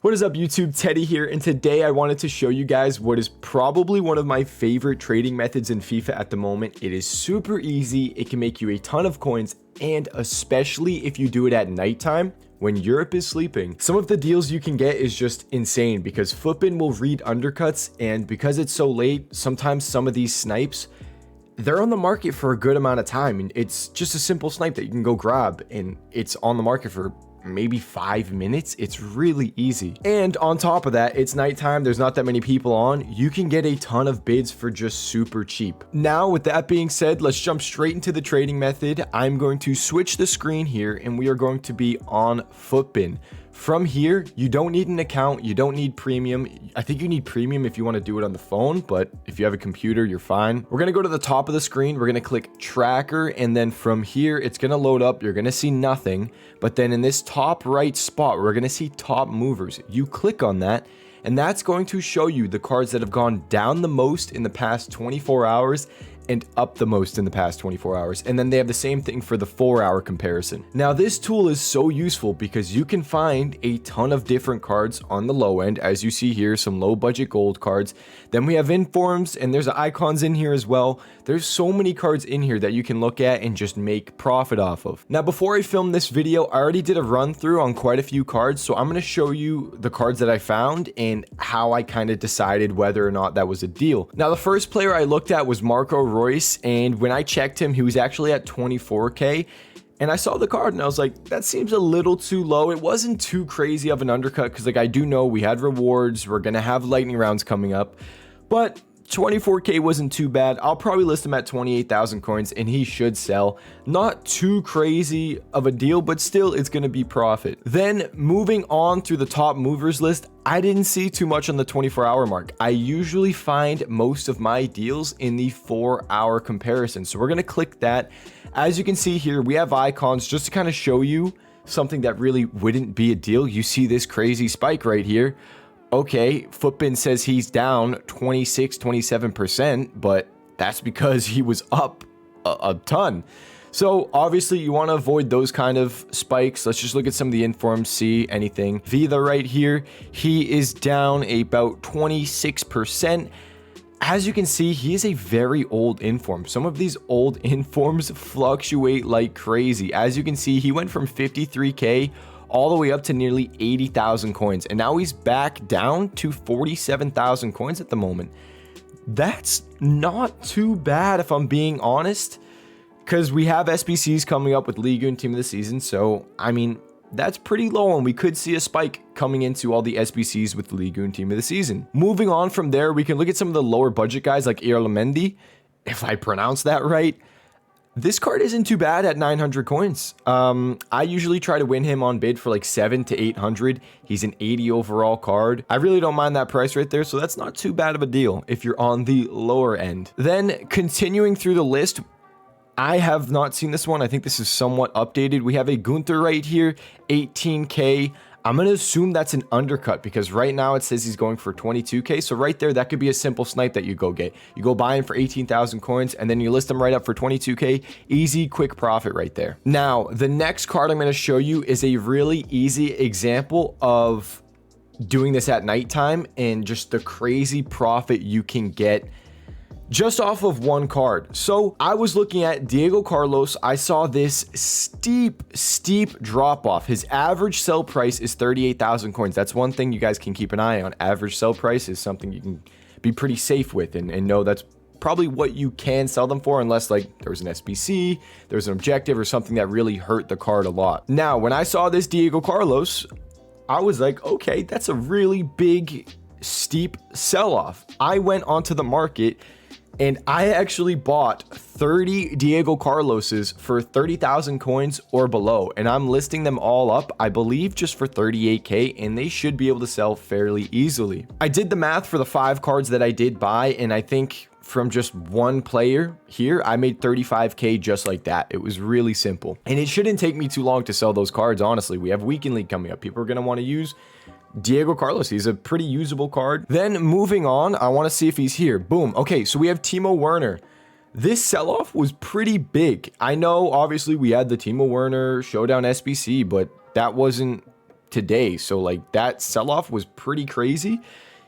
What is up YouTube, Teddy here, and today I wanted to show you guys what is probably one of my favorite trading methods in FIFA at the moment. It is super easy, it can make you a ton of coins, and especially if you do it at nighttime when Europe is sleeping. Some of the deals you can get is just insane because Footbin will read undercuts, and because it's so late, sometimes some of these snipes, they're on the market for a good amount of time, and it's just a simple snipe that you can go grab, and it's on the market for maybe 5 minutes. It's really easy. And on top of that, it's nighttime, there's not that many people on, you can get a ton of bids for just super cheap. Now with that being said, let's jump straight into the trading method. I'm going to switch the screen here and we are going to be on Footbin. From here, you don't need an account, you don't need premium. I think you need premium if you want to do it on the phone, but if you have a computer, you're fine. We're going to go to the top of the screen, we're going to click tracker, and then from here, it's going to load up. You're going to see nothing, but then in this top right spot, we're going to see top movers. You click on that, and that's going to show you the cards that have gone down the most in the past 24 hours and up the most in the past 24 hours. And then they have the same thing for the 4-hour comparison. Now this tool is so useful because you can find a ton of different cards on the low end. As you see here, some low budget gold cards. Then we have informs and there's icons in here as well. There's so many cards in here that you can look at and just make profit off of. Now before I filmed this video, I already did a run through on quite a few cards. So I'm gonna show you the cards that I found and how I kind of decided whether or not that was a deal. Now the first player I looked at was Marco Royce, and when I checked him, he was actually at 24k, and I saw the card and I was like, that seems a little too low. It wasn't too crazy of an undercut because like I do know we had rewards, we're gonna have lightning rounds coming up, but 24k wasn't too bad. I'll probably list him at 28,000 coins and he should sell. Not too crazy of a deal, but still it's going to be profit. Then moving on through the top movers list, I didn't see too much on the 24-hour mark. I usually find most of my deals in the 4-hour comparison. So we're going to click that. As you can see here, we have icons just to kind of show you something that really wouldn't be a deal. You see this crazy spike right here. Okay, Footbin says he's down 26-27%, but that's because he was up a ton. So obviously you want to avoid those kind of spikes. Let's just look at some of the informs, see anything. Vida right here, he is down about 26%. As you can see, he is a very old inform. Some of these old informs fluctuate like crazy. As you can see, he went from 53k all the way up to nearly 80,000 coins, and now he's back down to 47,000 coins at the moment. That's not too bad if I'm being honest, because we have SBCs coming up with Lakey and Team of the Season, so I mean that's pretty low, and we could see a spike coming into all the SBCs with Lakey and Team of the Season. Moving on from there, we can look at some of the lower budget guys like Irlamendi, if I pronounce that right. This card isn't too bad at 900 coins. I usually try to win him on bid for like 700 to 800. He's an 80 overall card. I really don't mind that price right there, so that's not too bad of a deal if you're on the lower end. Then continuing through the list, I have not seen this one. I think this is somewhat updated. We have a Gunther right here, 18k. I'm going to assume that's an undercut because right now it says he's going for 22k. So right there, that could be a simple snipe that you go get. You go buy him for 18,000 coins and then you list him right up for 22k. Easy, quick profit right there. Now, the next card I'm going to show you is a really easy example of doing this at nighttime and just the crazy profit you can get just off of one card. So I was looking at Diego Carlos. I saw this steep drop off. His average sell price is 38,000 coins. That's one thing you guys can keep an eye on. Average sell price is something you can be pretty safe with and know that's probably what you can sell them for, unless like there was an SBC, there was an objective or something that really hurt the card a lot. Now, when I saw this Diego Carlos, I was like, okay, that's a really big, steep sell off. I went onto the market and I actually bought 30 Diego Carloses for 30,000 coins or below. And I'm listing them all up, I believe, just for 38k, and they should be able to sell fairly easily. I did the math for the 5 cards that I did buy, and I think from just one player here, I made 35k just like that. It was really simple. And it shouldn't take me too long to sell those cards, honestly. We have Weekend League coming up. People are going to want to use Diego Carlos. He's a pretty usable card. Then moving on, I want to see if he's here. Boom. Okay, so we have Timo Werner. This sell-off was pretty big. I know, obviously, we had the Timo Werner Showdown SBC, but that wasn't today. So like that sell-off was pretty crazy.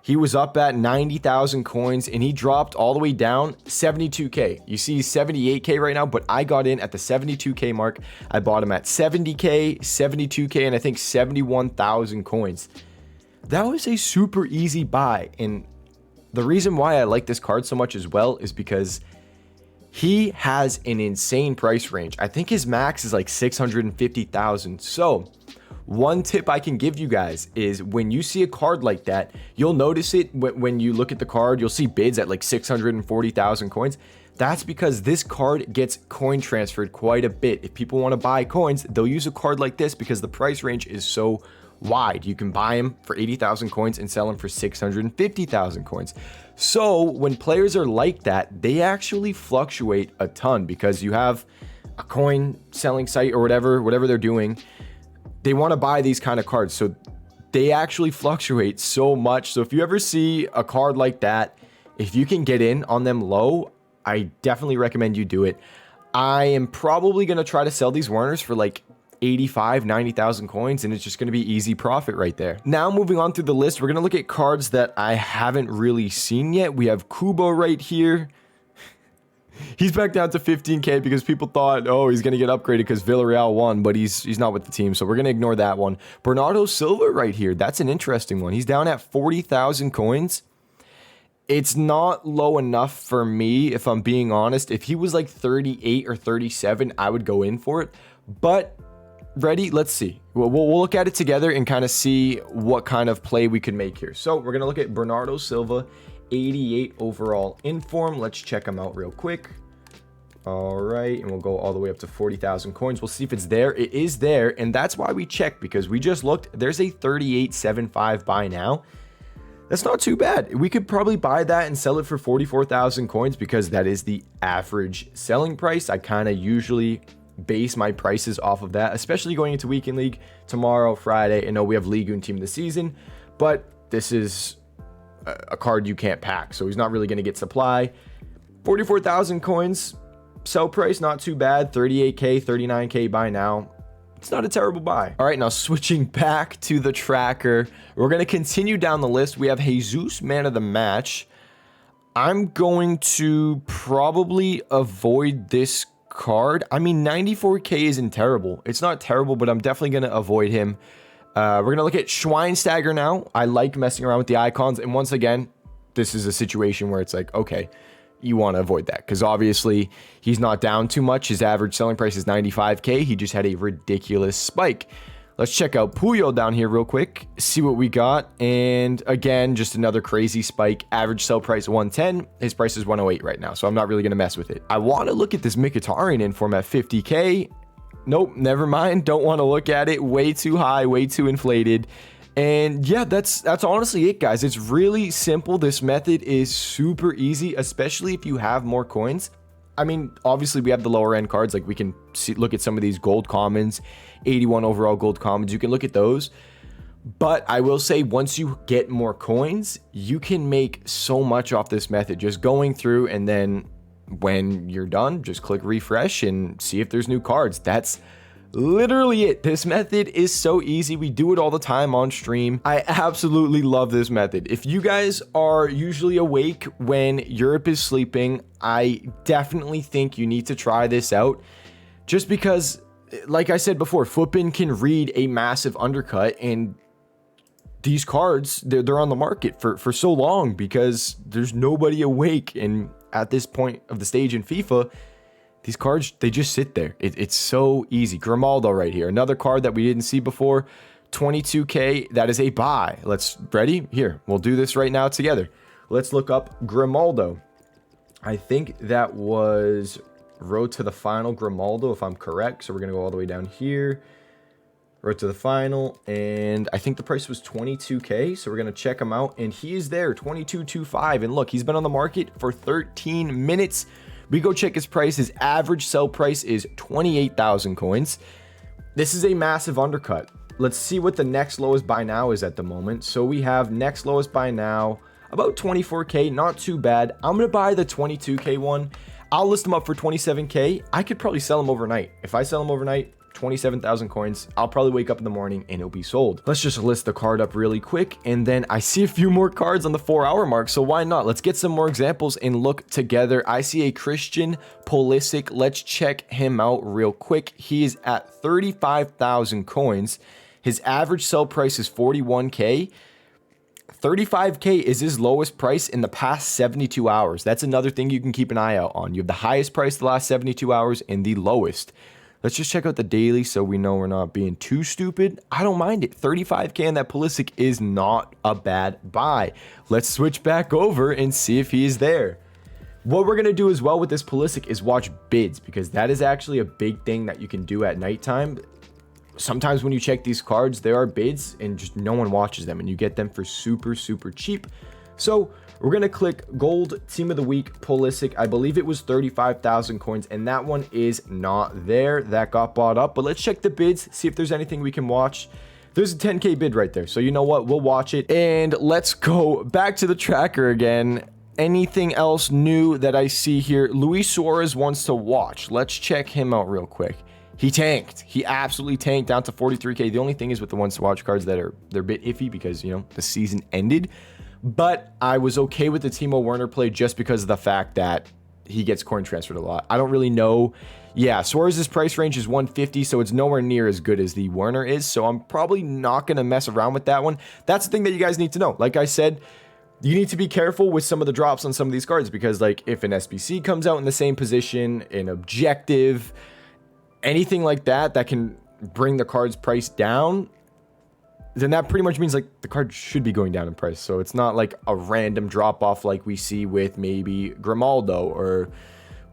He was up at 90,000 coins and he dropped all the way down 72k. You see 78k right now, but I got in at the 72k mark. I bought him at 70k, 72k, and I think 71,000 coins. That was a super easy buy. And the reason why I like this card so much as well is because he has an insane price range. I think his max is like 650,000. So one tip I can give you guys is when you see a card like that, you'll notice it when you look at the card, you'll see bids at like 640,000 coins. That's because this card gets coin transferred quite a bit. If people want to buy coins, they'll use a card like this because the price range is so wide. You can buy him for 80,000 coins and sell him for 650,000 coins. So when players are like that, they actually fluctuate a ton because you have a coin selling site or whatever they're doing. They want to buy these kind of cards. So they actually fluctuate so much. So if you ever see a card like that, if you can get in on them low, I definitely recommend you do it. I am probably going to try to sell these Warners for like 85, 90,000 coins, and it's just going to be easy profit right there. Now moving on through the list, we're going to look at cards that I haven't really seen yet. We have Kubo right here. He's back down to 15k because people thought, oh, he's going to get upgraded because Villarreal won, but he's not with the team, so we're going to ignore that one. Bernardo Silva right here. That's an interesting one. He's down at 40,000 coins. It's not low enough for me, if I'm being honest. If he was like 38 or 37, I would go in for it. But ready? Let's see. We'll look at it together and kind of see what kind of play we can make here. So we're going to look at Bernardo Silva, 88 overall inform. Let's check him out real quick. All right, and we'll go all the way up to 40,000 coins. We'll see if it's there. It is there, and that's why we checked, because we just looked. There's a 38.75 buy now. That's not too bad. We could probably buy that and sell it for 44,000 coins because that is the average selling price. I kind of usually base my prices off of that, especially going into Weekend League tomorrow, Friday. I know we have League Team of the season, but this is a card you can't pack, so he's not really going to get supply. 44,000 coins, sell price, not too bad. 38k, 39k buy now. It's not a terrible buy. All right, now switching back to the tracker, we're going to continue down the list. We have Jesus, man of the match. I'm going to probably avoid this card. I mean, 94k isn't terrible. It's not terrible, but I'm definitely going to avoid him. We're going to look at Schweinsteiger now. I like messing around with the icons. And once again, this is a situation where it's like, okay, you want to avoid that because obviously he's not down too much. His average selling price is 95k. He just had a ridiculous spike. Let's check out Puyol down here real quick, see what we got. And again, just another crazy spike. Average sell price 110. His price is 108 right now, so I'm not really going to mess with it. I want to look at this Mkhitaryan inform at 50k. Nope, never mind. Don't want to look at it. Way too high, way too inflated. And yeah, that's honestly it, guys. It's really simple. This method is super easy, especially if you have more coins. I mean, obviously we have the lower end cards. Like we can look at some of these gold commons, 81 overall gold commons. You can look at those. But I will say once you get more coins, you can make so much off this method. Just going through, and then when you're done, just click refresh and see if there's new cards. That's literally it. This method is so easy. We do it all the time on stream. I absolutely love this method. If you guys are usually awake when Europe is sleeping, I definitely think you need to try this out, just because, like I said before, Footbin can read a massive undercut, and these cards, they're on the market for so long because there's nobody awake. And at this point of the stage in FIFA, these cards, they just sit there. It's so easy. Grimaldo right here. Another card that we didn't see before. 22k. That is a buy. Ready? Here. We'll do this right now together. Let's look up Grimaldo. I think that was Road to the Final Grimaldo, if I'm correct. So we're going to go all the way down here. Road to the Final. And I think the price was 22k. So we're going to check him out. And he is there. 22.25. And look, he's been on the market for 13 minutes. We go check his price. His average sell price is 28,000 coins. This is a massive undercut. Let's see what the next lowest buy now is at the moment. So we have next lowest buy now, about 24k, not too bad. I'm going to buy the 22k one. I'll list him up for 27k. I could probably sell him overnight. If I sell him overnight, 27,000 coins. I'll probably wake up in the morning and it'll be sold. Let's just list the card up really quick. And then I see a few more cards on the 4-hour mark. So why not? Let's get some more examples and look together. I see a Christian Pulisic. Let's check him out real quick. He is at 35,000 coins. His average sell price is 41K. 35K is his lowest price in the past 72 hours. That's another thing you can keep an eye out on. You have the highest price the last 72 hours and the lowest. Let's just check out the daily so we know we're not being too stupid. I don't mind it. 35K on that Pulisic is not a bad buy. Let's switch back over and see if he is there. What we're going to do as well with this Pulisic is watch bids, because that is actually a big thing that you can do at nighttime. Sometimes when you check these cards, there are bids and just no one watches them and you get them for super cheap. So we're going to click gold team of the week Pulisic. I believe it was 35,000 coins and that one is not there. That got bought up, but let's check the bids, see if there's anything we can watch. There's a 10K bid right there. So you know what? We'll watch it. And let's go back to the tracker again. Anything else new that I see here? Luis Suarez wants to watch. Let's check him out real quick. He tanked. He absolutely tanked down to 43K. The only thing is with the ones to watch cards that they're a bit iffy because, you know, the season ended. But I was okay with the Timo Werner play just because of the fact that he gets coin transferred a lot. I don't really know. Yeah, Suarez's price range is 150, so it's nowhere near as good as the Werner is. So I'm probably not going to mess around with that one. That's the thing that you guys need to know. Like I said, you need to be careful with some of the drops on some of these cards because, like, if an SBC comes out in the same position, an objective, anything like that that can bring the card's price down, then that pretty much means like the card should be going down in price. So it's not like a random drop off like we see with maybe Grimaldo or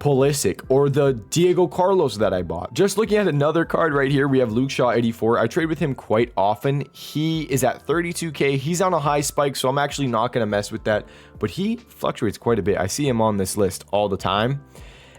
Pulisic or the Diego Carlos that I bought. Just looking at another card right here, we have Luke Shaw 84. I trade with him quite often. He is at 32K. He's on a high spike, so I'm actually not going to mess with that, but he fluctuates quite a bit. I see him on this list all the time.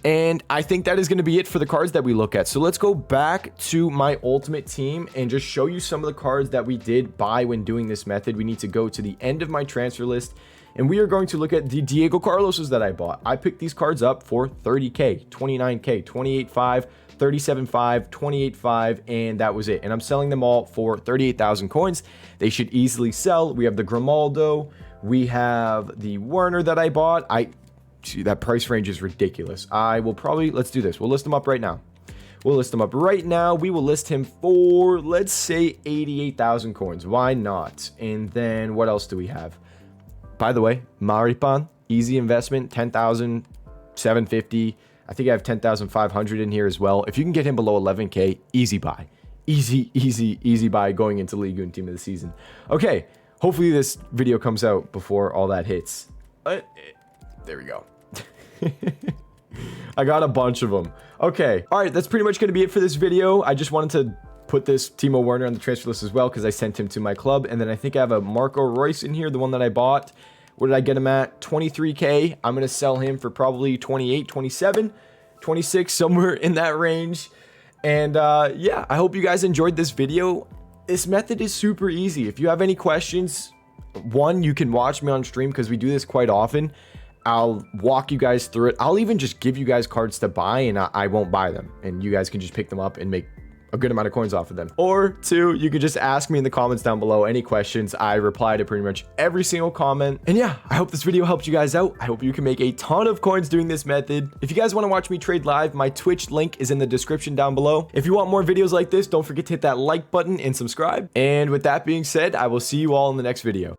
And I think that is going to be it for the cards that we look at. So let's go back to my ultimate team and just show you some of the cards that we did buy when doing this method. We need to go to the end of my transfer list and we are going to look at the Diego Carloses that I bought. I picked these cards up for 30K, 29K, 28.5, 37.5, 28.5, and that was it. And I'm selling them all for 38,000 coins. They should easily sell. We have the Grimaldo. We have the Werner that I bought. See, that price range is ridiculous. I will probably, let's do this. We'll list them up right now. We will list him for, let's say, 88,000 coins. Why not? And then what else do we have? By the way, Maripan, easy investment, 10,750. I think I have 10,500 in here as well. If you can get him below 11K, easy buy. Easy buy going into League One Team of the Season. Okay, hopefully this video comes out before all that hits. There we go. I got a bunch of them. Okay. All right. That's pretty much going to be it for this video. I just wanted to put this Timo Werner on the transfer list as well because I sent him to my club. And then I think I have a Marco Reus in here, the one that I bought. What did I get him at? 23K. I'm going to sell him for probably 28, 27, 26, somewhere in that range. And yeah, I hope you guys enjoyed this video. This method is super easy. If you have any questions, one, you can watch me on stream because we do this quite often. I'll walk you guys through it. I'll even just give you guys cards to buy and I won't buy them. And you guys can just pick them up and make a good amount of coins off of them. Or two, you could just ask me in the comments down below any questions. I reply to pretty much every single comment. And yeah, I hope this video helped you guys out. I hope you can make a ton of coins doing this method. If you guys want to watch me trade live, my Twitch link is in the description down below. If you want more videos like this, don't forget to hit that like button and subscribe. And with that being said, I will see you all in the next video.